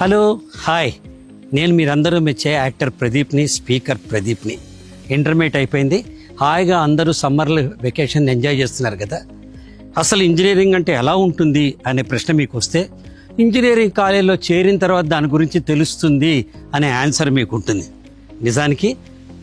Hello hi, నేను మీరందరూ మెచ్చే యాక్టర్ ప్రదీప్ని, స్పీకర్ ప్రదీప్ని. ఇంటర్మీడియట్ అయిపోయింది, హాయిగా అందరూ సమ్మర్లో వెకేషన్ ఎంజాయ్ చేస్తున్నారు కదా. అసలు ఇంజనీరింగ్ అంటే ఎలా ఉంటుంది అనే ప్రశ్న మీకు వస్తే, ఇంజనీరింగ్ కాలేజీలో చేరిన తర్వాత దాని గురించి తెలుస్తుంది అనే ఆన్సర్ మీకు ఉంటుంది. నిజానికి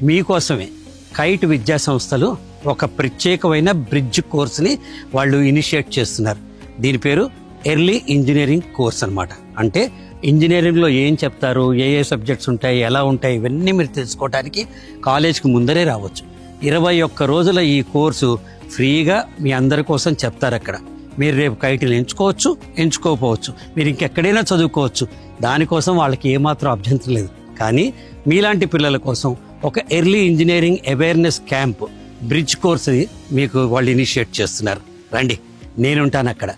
మీకోసమే కైట్ విద్యా సంస్థలు ఒక ప్రత్యేకమైన బ్రిడ్జ్ కోర్సుని వాళ్ళు ఇనిషియేట్ చేస్తున్నారు. దీని పేరు ఎర్లీ ఇంజనీరింగ్ కోర్స్ అన్నమాట. అంటే ఇంజనీరింగ్లో ఏం చెప్తారు, ఏ సబ్జెక్ట్స్ ఉంటాయి, ఎలా ఉంటాయి, ఇవన్నీ మీరు తెలుసుకోవడానికి కాలేజ్కి ముందరే రావచ్చు. 21 రోజుల ఈ కోర్సు ఫ్రీగా మీ అందరి కోసం చెప్తారు అక్కడ. మీరు రేపు కైటిని ఎంచుకోవచ్చు, ఎంచుకోకపోవచ్చు, మీరు ఇంకెక్కడైనా చదువుకోవచ్చు. దానికోసం వాళ్ళకి ఏమాత్రం అభ్యంతరం లేదు. కానీ మీలాంటి పిల్లల కోసం ఒక early engineering awareness camp bridge course మీకు వాళ్ళు ఇనిషియేట్ చేస్తున్నారు. రండి, నేనుంటాను అక్కడ,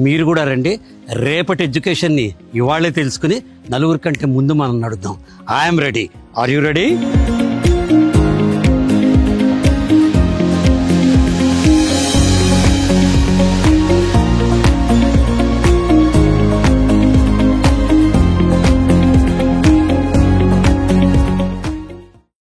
మీరు కూడా రండి. రేపటి ఎడ్యుకేషన్ని ఇవాళే తెలుసుకుని నలుగురి కంటే ముందు మనం నడుద్దాం. I'm ready. Are you ready?